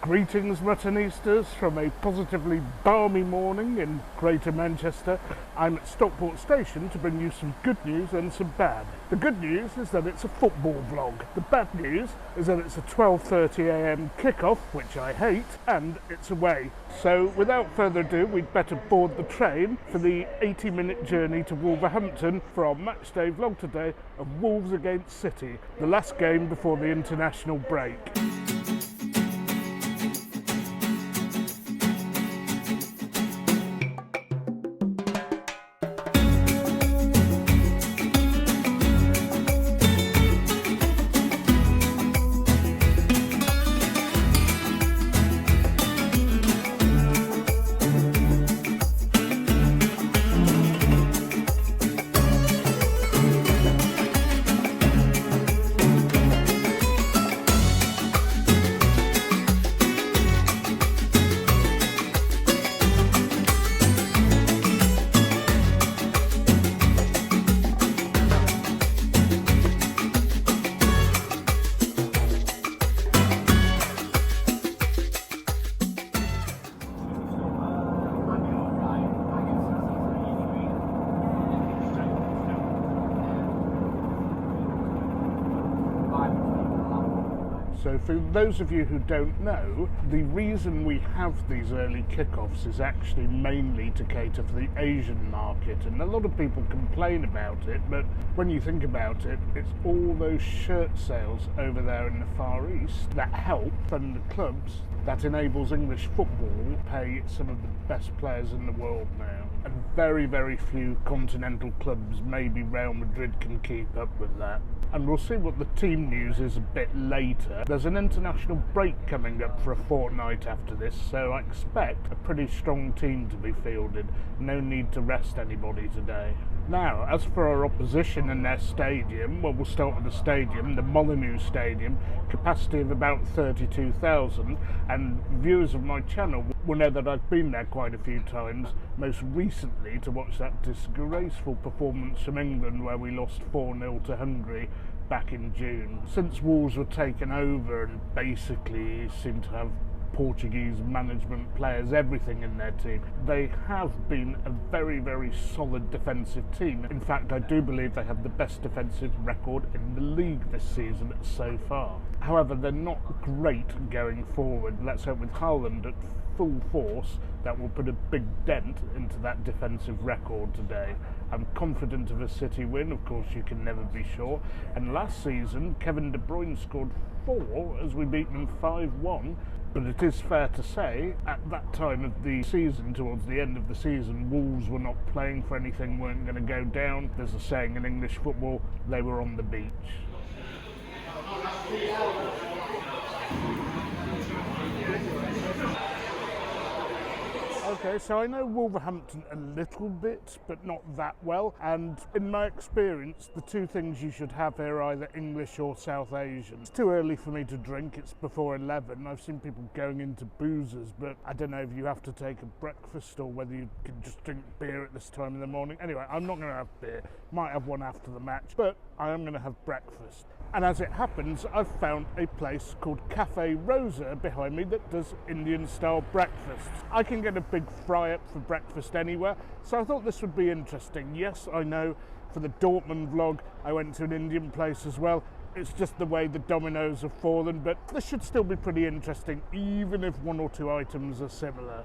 Greetings Muttonistas from a positively balmy morning in Greater Manchester. I'm at Stockport Station to bring you some good news and some bad. The good news is that it's a football vlog. The bad news is that it's a 12:30 AM kickoff, which I hate, and it's away. So without further ado, we'd better board the train for the 80-minute journey to Wolverhampton for our matchday vlog today of Wolves against City, the last game before the international break. So for those of you who don't know, the reason we have these early kickoffs is actually mainly to cater for the Asian market, and a lot of people complain about it, but when you think about it, it's all those shirt sales over there in the Far East that help fund the clubs that enables English football pay some of the best players in the world now. And very, very few continental clubs, maybe Real Madrid, can keep up with that. And we'll see what the team news is a bit later. There's an international break coming up for a fortnight after this, so I expect a pretty strong team to be fielded. No need to rest anybody today. Now, as for our opposition and their stadium, well, we'll start with the stadium, the Molineux stadium, capacity of about 32,000, and viewers of my channel will know that I've been there quite a few times, most recently to watch that disgraceful performance from England where we lost 4-0 to Hungary back in June. Since Wolves were taken over and basically seem to have Portuguese management, players, everything in their team, they have been a very, very solid defensive team. In fact, I do believe they have the best defensive record in the league this season so far. However, they're not great going forward. Let's hope with Haaland at full force that will put a big dent into that defensive record today. I'm confident of a City win, of course you can never be sure, and last season Kevin De Bruyne scored 4 as we beat them 5-1. But it is fair to say, at that time of the season, towards the end of the season, Wolves were not playing for anything, weren't going to go down. There's a saying in English football, they were on the beach. Okay, so I know Wolverhampton a little bit, but not that well, and in my experience, the two things you should have here are either English or South Asian. It's too early for me to drink, it's before 11. I've seen people going into boozers, but I don't know if you have to take a breakfast or whether you can just drink beer at this time in the morning. Anyway, I'm not going to have beer, might have one after the match, but I am going to have breakfast. And as it happens, I've found a place called Cafe Rosa behind me that does Indian-style breakfasts. I can get a big fry-up for breakfast anywhere, so I thought this would be interesting. Yes, I know, for the Dortmund vlog, I went to an Indian place as well. It's just the way the dominoes have fallen, but this should still be pretty interesting, even if one or two items are similar.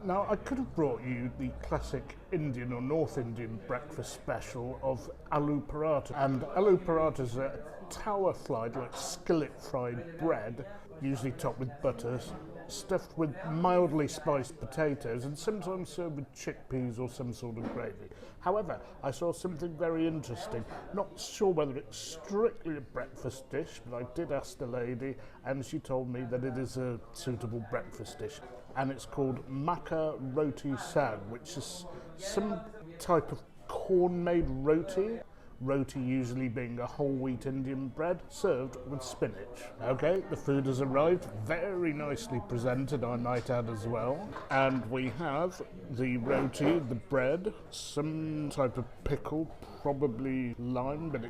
Now, I could have brought you the classic Indian or North Indian breakfast special of aloo paratha. And aloo paratha is a tower-fried, like skillet-fried bread, usually topped with butter, stuffed with mildly spiced potatoes and sometimes served with chickpeas or some sort of gravy. However, I saw something very interesting. Not sure whether it's strictly a breakfast dish, but I did ask the lady and she told me that it is a suitable breakfast dish. And it's called Maca Roti Sag, which is some type of corn-made roti Roti usually being a whole wheat Indian bread served with spinach. Okay, the food has arrived, very nicely presented I might add as well. And we have the roti, the bread, some type of pickle, probably lime, but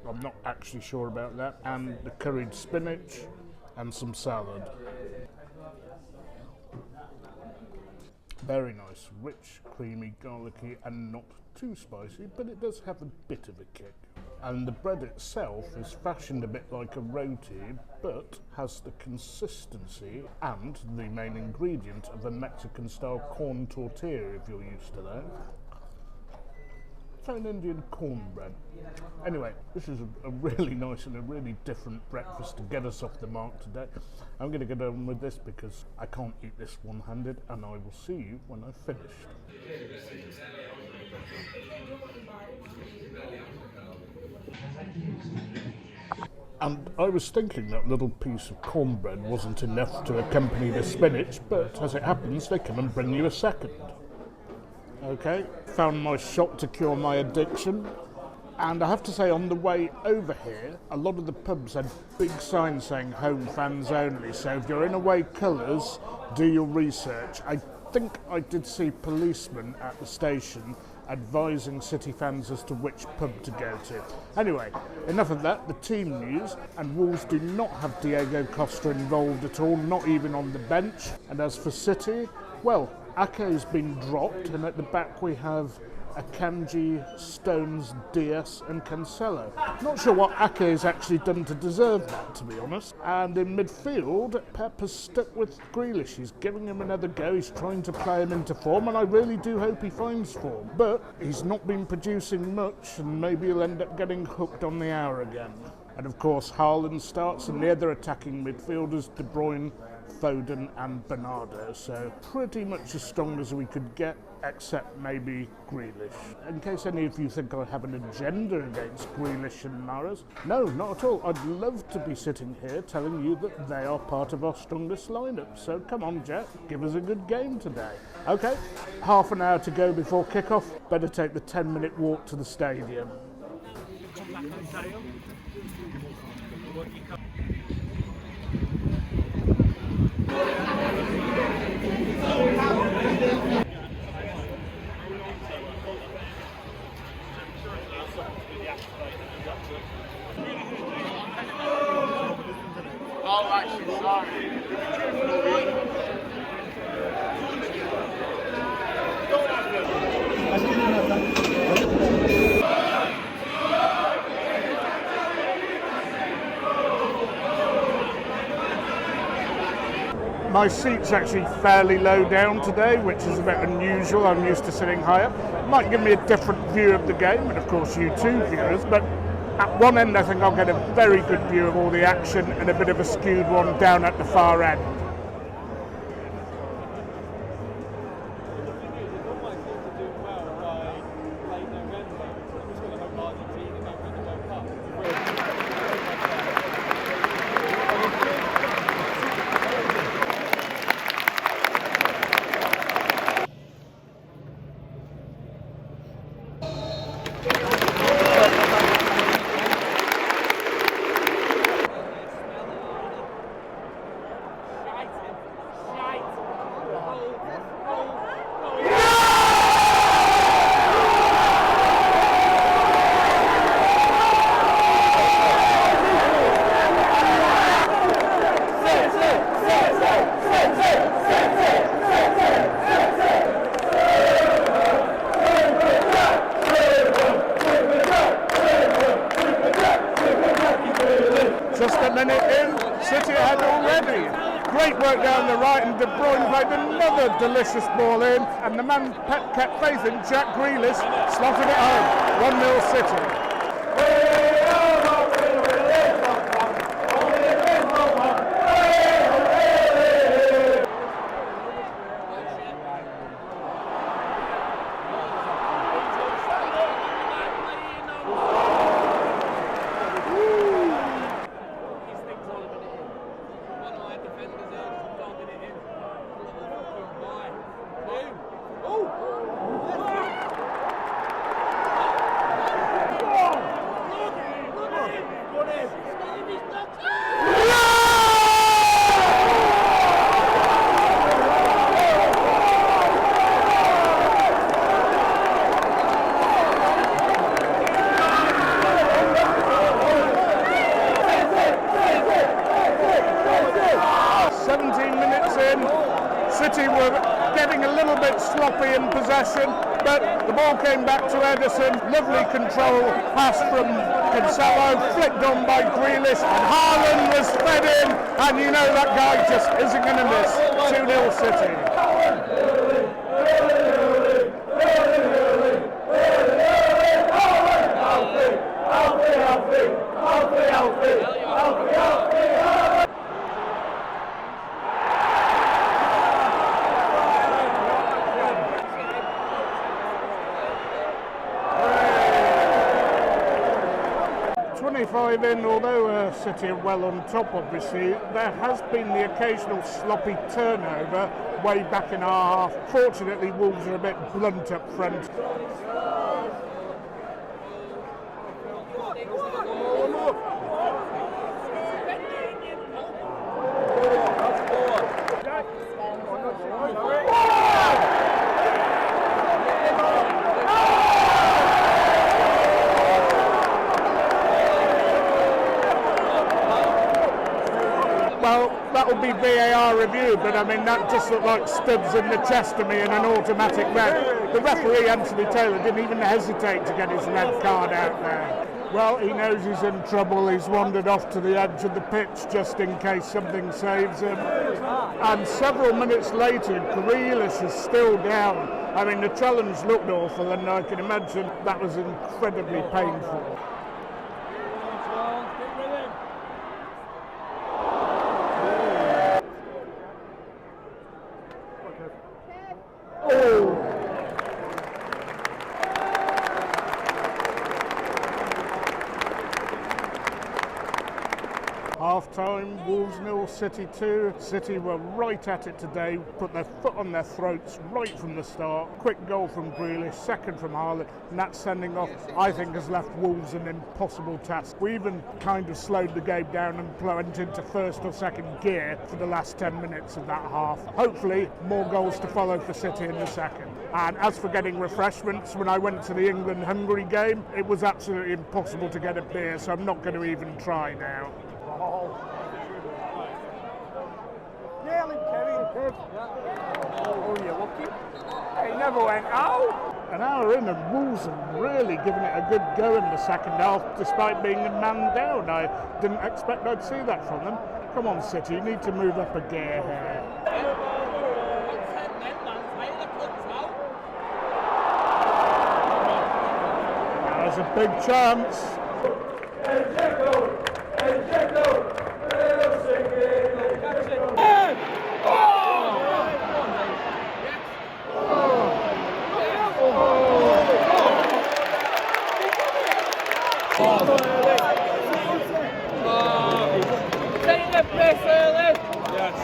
I'm not actually sure about that, and the curried spinach and some salad. Very nice, rich, creamy, garlicky and not too spicy, but it does have a bit of a kick. And the bread itself is fashioned a bit like a roti, but has the consistency and the main ingredient of a Mexican-style corn tortilla, if you're used to that. Plain Indian cornbread. Anyway, this is a really nice and a really different breakfast to get us off the mark today. I'm going to get on with this because I can't eat this one-handed, and I will see you when I've finished. And I was thinking that little piece of cornbread wasn't enough to accompany the spinach, but as it happens, they come and bring you a second. Okay, found my shot to cure my addiction, and I have to say on the way over here a lot of the pubs had big signs saying home fans only, so if you're in away colours, do your research. I think I did see policemen at the station advising City fans as to which pub to go to. Anyway, enough of that, the team news, and Wolves do not have Diego Costa involved at all, not even on the bench. And as for City, well, Ake's been dropped, and at the back we have Akanji, Stones, Diaz and Cancelo. Not sure what Ake has actually done to deserve that, to be honest. And in midfield, Pep has stuck with Grealish. He's giving him another go. He's trying to play him into form, and I really do hope he finds form. But he's not been producing much, and maybe he'll end up getting hooked on the hour again. And of course, Haaland starts, and the other attacking midfielders, De Bruyne, Foden and Bernardo, so pretty much as strong as we could get, except maybe Grealish. In case any of you think I have an agenda against Grealish and Mahrez, no, not at all. I'd love to be sitting here telling you that they are part of our strongest lineup, so come on Jet, give us a good game today. Okay, half an hour to go before kickoff, better take the 10-minute walk to the stadium. My seat's actually fairly low down today, which is a bit unusual. I'm used to sitting higher. Might give me a different view of the game, and of course you too, viewers, but at one end I think I'll get a very good view of all the action and a bit of a skewed one down at the far end. Just a minute in, City ahead already. Great work down the right, and De Bruyne played another delicious ball in, and the man Pep kept faith in, Jack Grealish, slotted it home. 1-0 City. possession, but the ball came back to Ederson. Lovely control pass from Cancelo, flicked on by Grealish, and Haaland was fed in, and you know that guy just isn't going to miss. 2-0 City. In, although City are well on top, obviously, there has been the occasional sloppy turnover way back in our half. Fortunately, Wolves are a bit blunt up front. Well, that will be VAR review, but I mean, that just looked like studs in the chest to me in an automatic red. The referee, Anthony Taylor, didn't even hesitate to get his red card out there. Well, he knows he's in trouble. He's wandered off to the edge of the pitch just in case something saves him. And several minutes later, Grealish is still down. I mean, the challenge looked awful, and I can imagine that was incredibly painful. Half-time, Wolves 0, City 2. City were right at it today, put their foot on their throats right from the start. Quick goal from Grealish, second from Haaland, and that sending off, I think, has left Wolves an impossible task. We even kind of slowed the game down and went into first or second gear for the last 10 minutes of that half. Hopefully, more goals to follow for City in the second. And as for getting refreshments, when I went to the England-Hungary game, it was absolutely impossible to get a beer, so I'm not going to even try now. Oh, you're lucky. It never went out. An hour in and Wolves have really given it a good go in the second half, despite being a man down. I didn't expect I'd see that from them. Come on, City, you need to move up a gear here. There's a big chance. Take the piss early. Yes.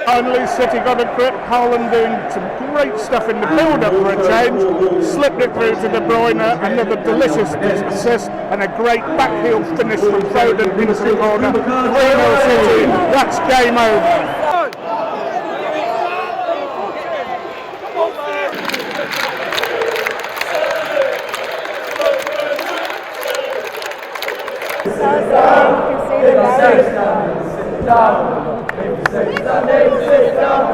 Finally, City got a grip. Haaland doing some great stuff in the build-up for a change. Slipped it through to De Bruyne, another delicious assist, and a great backheel finish from Foden into the corner. 3-0 City. That's game over. Sit down. Sit down.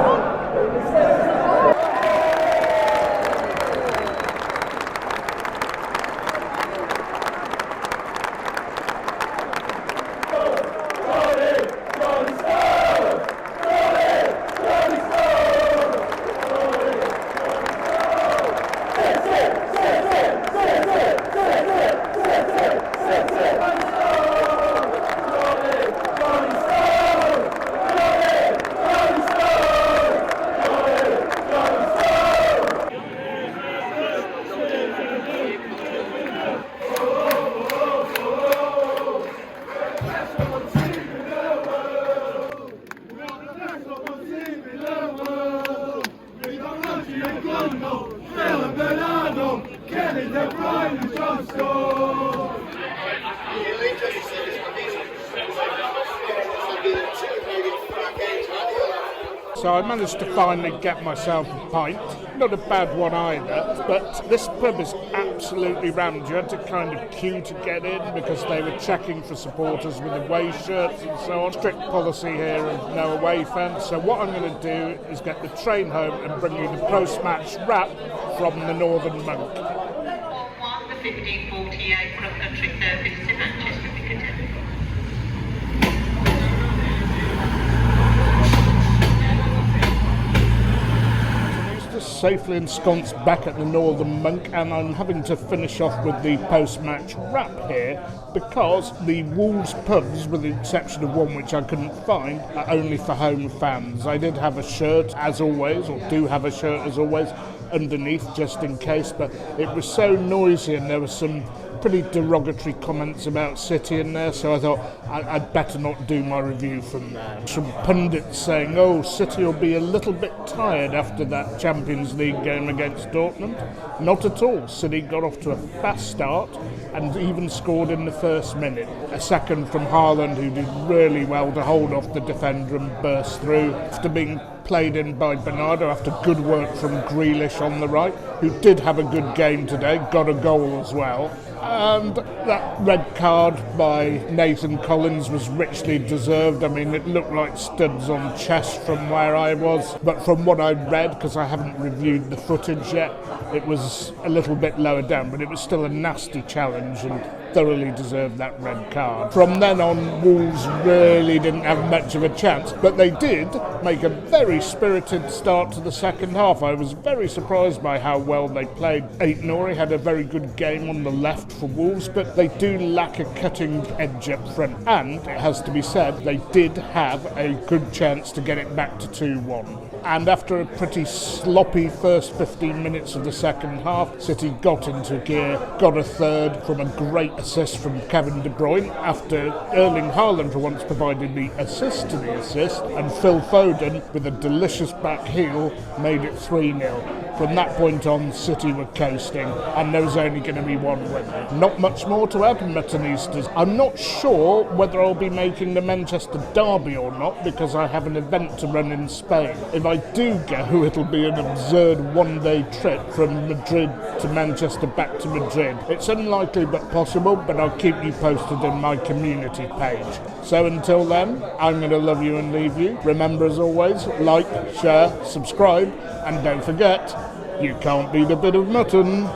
So I managed to finally get myself a pint. Not a bad one either, but this pub is absolutely rammed. You had to kind of queue to get in because they were checking for supporters with away shirts and so on. Strict policy here of no away fans. So what I'm going to do is get the train home and bring you the post-match wrap from the Northern Monk. 1548 Refectory service to Manchester Piccadilly. Safely ensconced back at the Northern Monk, and I'm having to finish off with the post-match wrap here because the Wolves pubs, with the exception of one which I couldn't find, are only for home fans. I did have a shirt as always, or do have a shirt as always, underneath just in case, but it was so noisy and there were some pretty derogatory comments about City in there, so I thought I'd better not do my review from there. Some pundits saying, oh, City will be a little bit tired after that Champions League game against Dortmund. Not at all. City got off to a fast start and even scored in the first minute. A second from Haaland, who did really well to hold off the defender and burst through after being played in by Bernardo after good work from Grealish on the right, who did have a good game today, got a goal as well. And that red card by Nathan Collins was richly deserved. I mean, it looked like studs on chest from where I was, but from what I read, because I haven't reviewed the footage yet, it was a little bit lower down, but it was still a nasty challenge and thoroughly deserved that red card. From then on, Wolves really didn't have much of a chance, but they did make a very spirited start to the second half. I was very surprised by how well they played. Aït-Nouri had a very good game on the left for Wolves, but they do lack a cutting edge up front, and it has to be said, they did have a good chance to get it back to 2-1. And after a pretty sloppy first 15 minutes of the second half, City got into gear, got a third from a great assist from Kevin De Bruyne, after Erling Haaland for once provided the assist to the assist, and Phil Foden, with a delicious back heel, made it 3-0. From that point on, City were coasting, and there was only going to be one winner. Not much more to add, Muttonistas. I'm not sure whether I'll be making the Manchester derby or not, because I have an event to run in Spain. If I do go, it'll be an absurd one-day trip from Madrid to Manchester back to Madrid. It's unlikely but possible, but I'll keep you posted on my community page. So until then, I'm going to love you and leave you. Remember, as always, like, share, subscribe, and don't forget, you can't beat a bit of mutton.